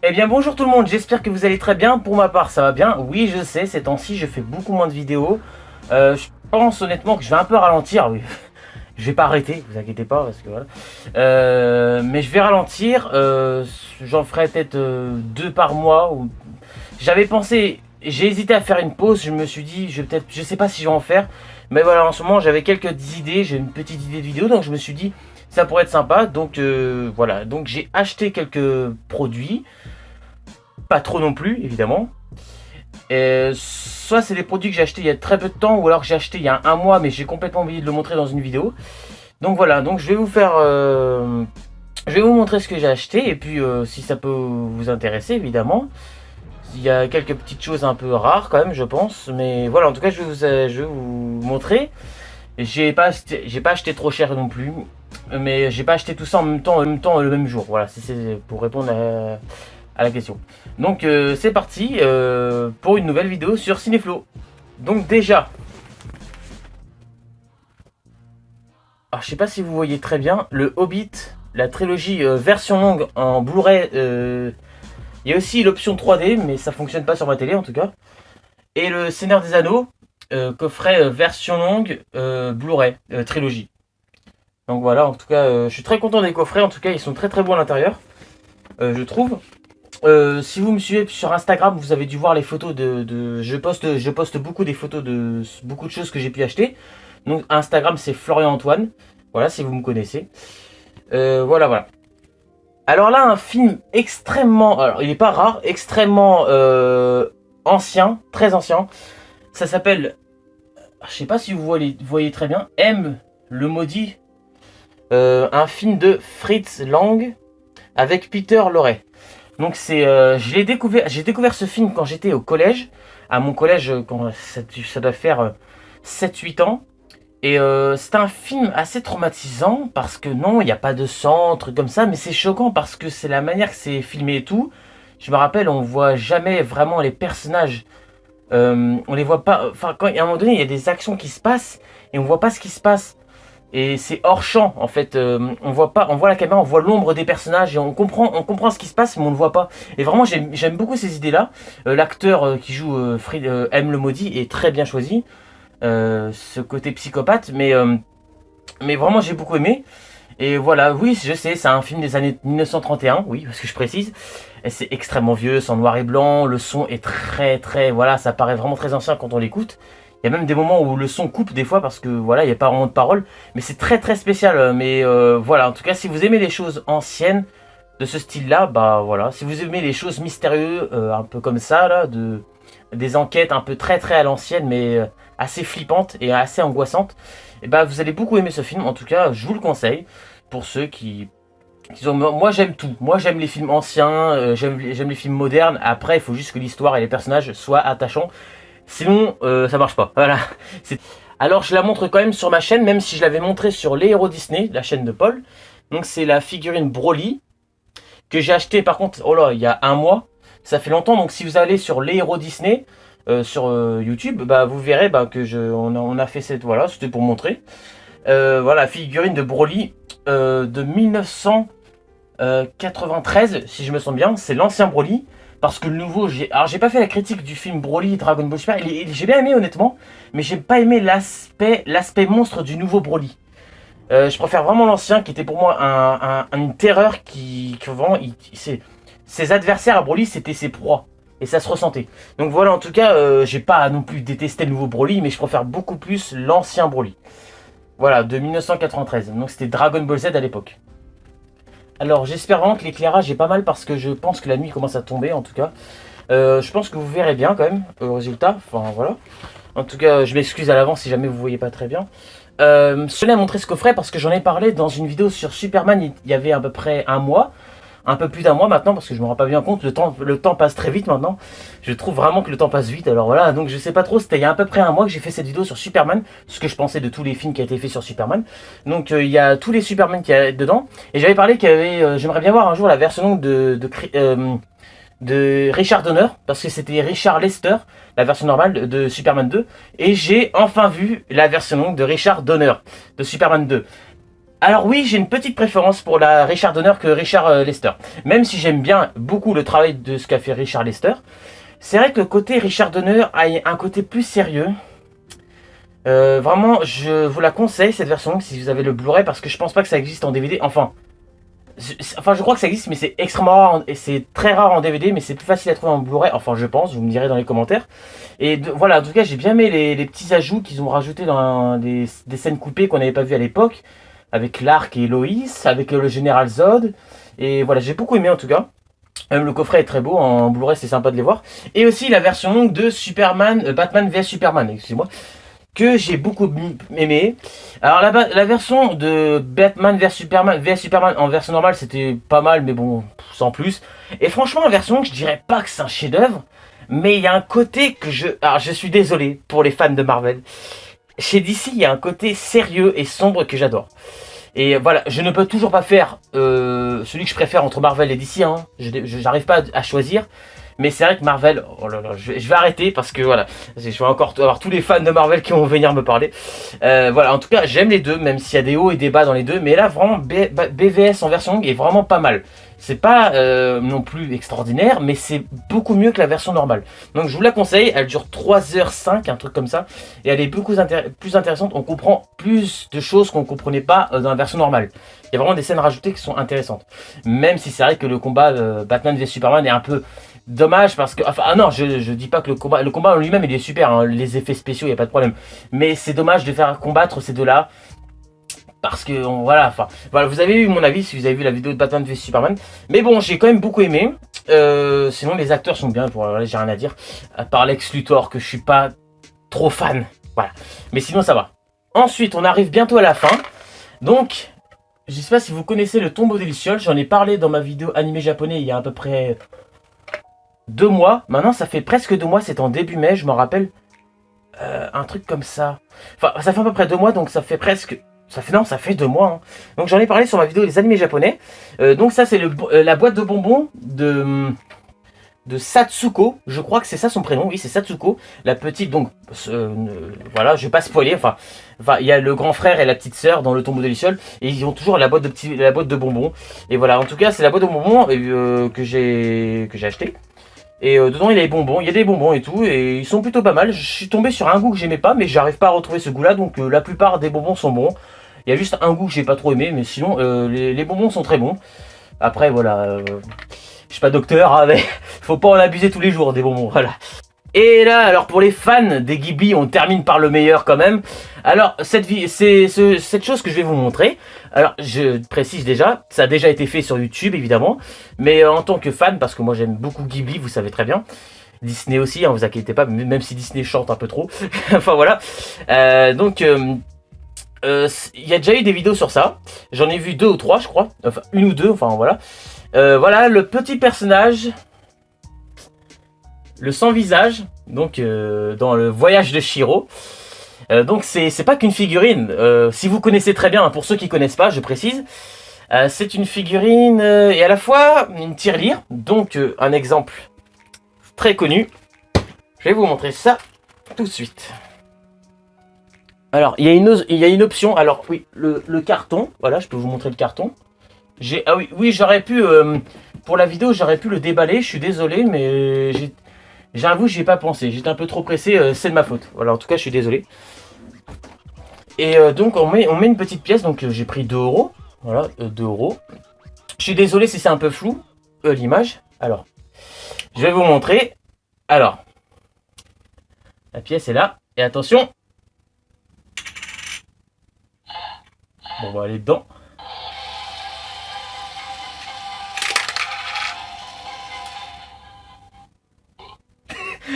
Eh bien bonjour tout le monde, j'espère que vous allez très bien. Pour ma part ça va bien. Oui je sais, ces temps-ci je fais beaucoup moins de vidéos. Je pense honnêtement que je vais un peu ralentir. Oui. Je vais pas arrêter, vous inquiétez pas parce que voilà. Mais je vais ralentir. J'en ferai peut-être deux par mois. J'avais pensé, j'ai hésité à faire une pause. Je me suis dit, je sais pas si je vais en faire. Mais voilà, en ce moment j'avais quelques idées. J'ai une petite idée de vidéo, donc je me suis dit ça pourrait être sympa. Donc voilà, donc j'ai acheté quelques produits. Pas trop non plus, évidemment. Soit c'est des produits que j'ai achetés il y a très peu de temps, ou alors que j'ai acheté il y a un mois, mais j'ai complètement oublié de le montrer dans une vidéo. Donc voilà, donc je vais vous faire... je vais vous montrer ce que j'ai acheté, et puis si ça peut vous intéresser, évidemment. Il y a quelques petites choses un peu rares quand même, je pense. Mais voilà, en tout cas, je vais vous montrer. J'ai pas acheté trop cher non plus. Mais j'ai pas acheté tout ça en même temps, le même jour. Voilà, c'est pour répondre à la question. Donc c'est parti pour une nouvelle vidéo sur Cinéflo. Donc déjà, alors, je sais pas si vous voyez très bien, le Hobbit, la trilogie version longue en Blu-ray. Il y a aussi l'option 3D, mais ça fonctionne pas sur ma télé en tout cas. Et le Seigneur des Anneaux, coffret version longue Blu-ray trilogie. Donc voilà, en tout cas, je suis très content des coffrets. En tout cas, ils sont très très beaux à l'intérieur, je trouve. Si vous me suivez sur Instagram, vous avez dû voir les photos je poste beaucoup des photos de beaucoup de choses que j'ai pu acheter. Donc Instagram c'est Florian Antoine. Voilà, si vous me connaissez. Voilà. Alors là, un film extrêmement... Alors il n'est pas rare, extrêmement ancien, très ancien. Ça s'appelle... Je sais pas si vous voyez très bien. M, le maudit. Un film de Fritz Lang avec Peter Lorre. Donc j'ai découvert ce film quand j'étais au collège, à mon collège, quand ça doit faire 7-8 ans. Et c'est un film assez traumatisant parce que non, il n'y a pas de sang, truc comme ça, mais c'est choquant parce que c'est la manière que c'est filmé et tout. Je me rappelle, on voit jamais vraiment les personnages, on les voit pas, enfin quand à un moment donné il y a des actions qui se passent et on voit pas ce qui se passe. Et c'est hors champ en fait, on voit pas, on voit la caméra, on voit l'ombre des personnages et on comprend ce qui se passe mais on ne voit pas. Et vraiment j'aime beaucoup ces idées là. L'acteur qui joue M le maudit est très bien choisi. Ce côté psychopathe, mais vraiment j'ai beaucoup aimé. Et voilà, oui je sais, c'est un film des années 1931, oui parce que je précise. Et c'est extrêmement vieux, c'est en noir et blanc, le son est très, voilà, ça paraît vraiment très ancien quand on l'écoute. Il y a même des moments où le son coupe des fois parce que voilà, il n'y a pas vraiment de parole. Mais c'est très spécial. Mais voilà, en tout cas, si vous aimez les choses anciennes de ce style-là, bah voilà. Si vous aimez les choses mystérieuses, un peu comme ça, là, des enquêtes un peu très à l'ancienne, mais assez flippantes et assez angoissantes, et bah vous allez beaucoup aimer ce film. En tout cas, je vous le conseille pour ceux qui ont... Moi j'aime tout. Moi j'aime les films anciens, j'aime les films modernes. Après, il faut juste que l'histoire et les personnages soient attachants. Sinon, ça marche pas. Voilà. Alors, je la montre quand même sur ma chaîne, même si je l'avais montré sur les héros Disney, la chaîne de Paul. Donc, c'est la figurine Broly que j'ai acheté par contre, oh là, il y a un mois. Ça fait longtemps. Donc, si vous allez sur les héros Disney sur YouTube, bah, vous verrez bah, que on a fait cette. Voilà, c'était pour montrer. Voilà, figurine de Broly de 1993, si je me sens bien. C'est l'ancien Broly. Parce que le nouveau, j'ai pas fait la critique du film Broly Dragon Ball Super, j'ai bien aimé honnêtement, mais j'ai pas aimé l'aspect monstre du nouveau Broly. Je préfère vraiment l'ancien qui était pour moi une terreur qui vraiment, ses adversaires à Broly c'était ses proies, et ça se ressentait. Donc voilà, en tout cas, j'ai pas non plus détesté le nouveau Broly, mais je préfère beaucoup plus l'ancien Broly. Voilà, de 1993, donc c'était Dragon Ball Z à l'époque. Alors j'espère vraiment que l'éclairage est pas mal parce que je pense que la nuit commence à tomber en tout cas. Je pense que vous verrez bien quand même au résultat. Enfin voilà. En tout cas je m'excuse à l'avance si jamais vous voyez pas très bien. Cela a montré ce coffret parce que j'en ai parlé dans une vidéo sur Superman il y avait à peu près un mois. Un peu plus d'un mois maintenant parce que je me rends pas bien compte, le temps passe très vite maintenant. Je trouve vraiment que le temps passe vite, alors voilà, donc je sais pas trop, c'était il y a à peu près un mois que j'ai fait cette vidéo sur Superman, ce que je pensais de tous les films qui a été fait sur Superman. Donc il y a tous les Superman qui y a dedans, et j'avais parlé qu'il y avait, j'aimerais bien voir un jour la version longue de Richard Donner, parce que c'était Richard Lester, la version normale de Superman 2, et j'ai enfin vu la version longue de Richard Donner, de Superman 2. Alors oui, j'ai une petite préférence pour la Richard Donner que Richard Lester. Même si j'aime bien beaucoup le travail de ce qu'a fait Richard Lester, c'est vrai que le côté Richard Donner a un côté plus sérieux. Vraiment, je vous la conseille cette version si vous avez le Blu-ray parce que je pense pas que ça existe en DVD. Enfin, je crois que ça existe, mais c'est extrêmement rare et c'est très rare en DVD, mais c'est plus facile à trouver en Blu-ray. Enfin, je pense, vous me direz dans les commentaires. Voilà, en tout cas, j'ai bien aimé les petits ajouts qu'ils ont rajoutés dans des scènes coupées qu'on n'avait pas vues à l'époque, avec Clark et Loïs, avec le général Zod. Et voilà, j'ai beaucoup aimé en tout cas. Même le coffret est très beau, en Blu-ray c'est sympa de les voir. Et aussi la version longue de Superman, Batman vs Superman, excusez-moi, que j'ai beaucoup aimé. Alors la version de Batman vs Superman en version normale c'était pas mal, mais bon, sans plus. Et franchement la version longue, je dirais pas que c'est un chef-d'œuvre, mais il y a un côté que alors je suis désolé pour les fans de Marvel. Chez DC, il y a un côté sérieux et sombre que j'adore. Et voilà, je ne peux toujours pas faire celui que je préfère entre Marvel et DC. Hein. J'arrive pas à choisir. Mais c'est vrai que Marvel, oh là là, je vais arrêter parce que voilà, je vais encore avoir tous les fans de Marvel qui vont venir me parler. Voilà, en tout cas, j'aime les deux, même s'il y a des hauts et des bas dans les deux. Mais là, vraiment, BVS en version longue est vraiment pas mal. C'est pas non plus extraordinaire, mais c'est beaucoup mieux que la version normale. Donc je vous la conseille, elle dure 3h05, un truc comme ça. Et elle est beaucoup plus intéressante, on comprend plus de choses qu'on ne comprenait pas dans la version normale. Il y a vraiment des scènes rajoutées qui sont intéressantes. Même si c'est vrai que le combat Batman vs Superman est un peu dommage parce que... Enfin, ah non, je dis pas que le combat en lui-même il est super, hein, les effets spéciaux, il n'y a pas de problème. Mais c'est dommage de faire combattre ces deux-là. Parce que voilà, vous avez eu mon avis si vous avez vu la vidéo de Batman vs Superman. Mais bon, j'ai quand même beaucoup aimé. Sinon, les acteurs sont bien. Voilà, j'ai rien à dire. À part Lex Luthor que je suis pas trop fan. Voilà. Mais sinon, ça va. Ensuite, on arrive bientôt à la fin. Donc, je sais pas si vous connaissez le Tombeau des Lucioles. J'en ai parlé dans ma vidéo animé japonais il y a à peu près 2 mois. Maintenant, ça fait presque 2 mois. C'est en début mai, je m'en rappelle. Un truc comme ça. Enfin, ça fait à peu près 2 mois, donc ça fait presque... Ça fait 2 mois. Hein. Donc j'en ai parlé sur ma vidéo des animés japonais. Donc ça c'est la boîte de bonbons de Satsuko. Je crois que c'est ça son prénom. Oui, c'est Satsuko. La petite, donc voilà, je vais pas spoiler. Enfin, il y a le grand frère et la petite sœur dans le Tombeau des Lucioles. Et ils ont toujours la boîte de bonbons. Et voilà, en tout cas c'est la boîte de bonbons que j'ai acheté. Et dedans il y a des bonbons, il y a des bonbons et tout, et ils sont plutôt pas mal. Je suis tombé sur un goût que j'aimais pas, mais j'arrive pas à retrouver ce goût là, donc la plupart des bonbons sont bons. Il y a juste un goût que j'ai pas trop aimé, mais sinon les bonbons sont très bons. Après voilà, je suis pas docteur, hein, mais faut pas en abuser tous les jours des bonbons, voilà. Et là, alors pour les fans des Ghibli, on termine par le meilleur quand même. Alors cette chose que je vais vous montrer. Alors je précise déjà, ça a déjà été fait sur YouTube évidemment, mais en tant que fan, parce que moi j'aime beaucoup Ghibli, vous savez très bien. Disney aussi, hein, vous inquiétez pas, même si Disney chante un peu trop. Enfin voilà. Il y a déjà eu des vidéos sur ça. J'en ai vu 2 ou 3 je crois. Enfin 1 ou 2, enfin voilà. Voilà le petit personnage. Le sans visage, donc dans le voyage de Chihiro. Donc c'est pas qu'une figurine. Si vous connaissez très bien, hein, pour ceux qui connaissent pas, je précise. C'est une figurine et à la fois une tirelire. Donc un exemple très connu. Je vais vous montrer ça tout de suite. Alors il y a une option. Alors oui, le carton. Voilà, je peux vous montrer le carton. Ah oui, j'aurais pu pour la vidéo, j'aurais pu le déballer. Je suis désolé, mais j'avoue, j'y ai pas pensé. J'étais un peu trop pressé. C'est de ma faute. Voilà, en tout cas, je suis désolé. Et donc, on met une petite pièce. Donc, j'ai pris 2 euros. Voilà, 2 euros. Je suis désolé si c'est un peu flou, l'image. Alors, je vais vous montrer. Alors, la pièce est là. Et attention. Bon, on va aller dedans.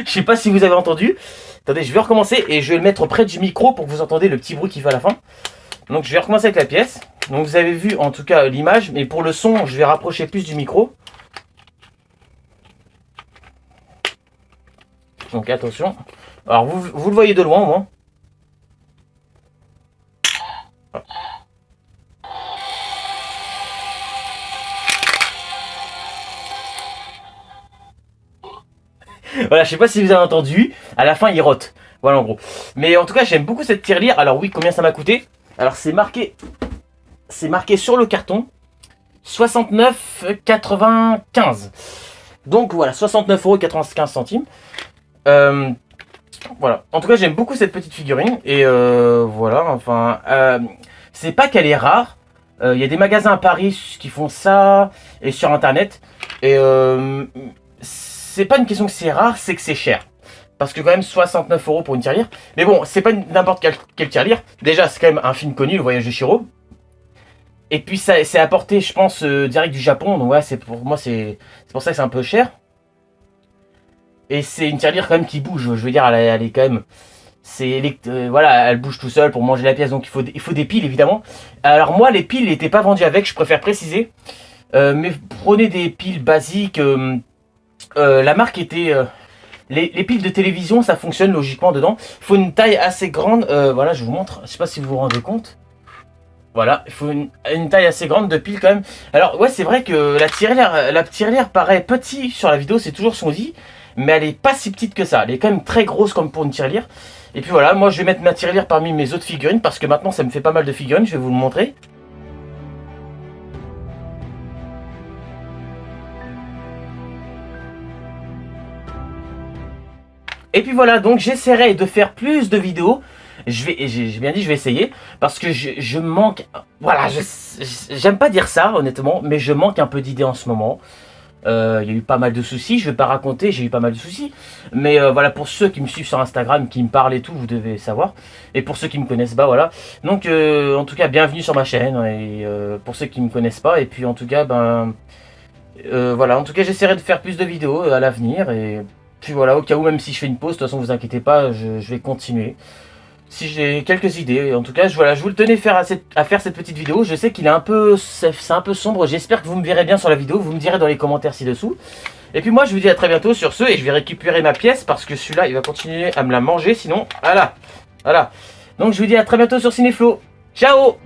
Je sais pas si vous avez entendu. Attendez, je vais recommencer et je vais le mettre près du micro pour que vous entendez le petit bruit qui fait à la fin. Donc je vais recommencer avec la pièce. Donc vous avez vu en tout cas l'image, mais pour le son, je vais rapprocher plus du micro. Donc attention. Alors vous le voyez de loin au moins. Voilà, je sais pas si vous avez entendu, à la fin il rote. Voilà en gros. Mais en tout cas, j'aime beaucoup cette tirelire. Alors oui, combien ça m'a coûté? Alors c'est marqué c'est marqué sur le carton 69,95. Donc voilà, 69,95 €. Voilà. En tout cas, j'aime beaucoup cette petite figurine. Et voilà, enfin, c'est pas qu'elle est rare. Il y a des magasins à Paris qui font ça et sur internet. Et c'est pas une question que c'est rare, c'est que c'est cher. Parce que quand même 69 € pour une tirelire. Mais bon, c'est pas n'importe quelle tirelire. Déjà, c'est quand même un film connu, Le Voyage de Chihiro. Et puis ça c'est apporté, je pense, direct du Japon. Donc ouais, c'est pour moi, c'est pour ça que c'est un peu cher. Et c'est une tirelire quand même qui bouge. Je veux dire, elle est quand même... voilà, elle bouge tout seul pour manger la pièce. Donc il faut des piles, évidemment. Alors moi, les piles n'étaient pas vendues avec, je préfère préciser. Mais prenez des piles basiques. La marque était... les piles de télévision, ça fonctionne logiquement dedans. Il faut une taille assez grande. Voilà, je vous montre. Je sais pas si vous vous rendez compte. Voilà, il faut une taille assez grande de pile quand même. Alors ouais, c'est vrai que la tirelire paraît petite sur la vidéo, c'est toujours ce qu'on dit. Mais elle est pas si petite que ça. Elle est quand même très grosse comme pour une tirelire. Et puis voilà, moi je vais mettre ma tirelire parmi mes autres figurines. Parce que maintenant ça me fait pas mal de figurines, je vais vous le montrer. Et puis voilà, donc j'essaierai de faire plus de vidéos. J'ai bien dit, je vais essayer. Parce que je manque... Voilà, j'aime pas dire ça, honnêtement. Mais je manque un peu d'idées en ce moment. Il y a eu pas mal de soucis, je vais pas raconter, j'ai eu pas mal de soucis. Mais voilà, pour ceux qui me suivent sur Instagram, qui me parlent et tout, vous devez savoir. Et pour ceux qui me connaissent, bah voilà. Donc en tout cas, bienvenue sur ma chaîne. Et pour ceux qui me connaissent pas, et puis en tout cas, ben... voilà, en tout cas, j'essaierai de faire plus de vidéos à l'avenir. Et puis voilà, au cas où, même si je fais une pause, de toute façon, vous inquiétez pas, je vais continuer. Si j'ai quelques idées, en tout cas, voilà, je vous le tenais à faire cette petite vidéo. Je sais qu'il est c'est un peu sombre. J'espère que vous me verrez bien sur la vidéo. Vous me direz dans les commentaires ci-dessous. Et puis moi, je vous dis à très bientôt sur ce. Et je vais récupérer ma pièce parce que celui-là, il va continuer à me la manger. Sinon, voilà. Voilà. Donc je vous dis à très bientôt sur Cinéflo. Ciao!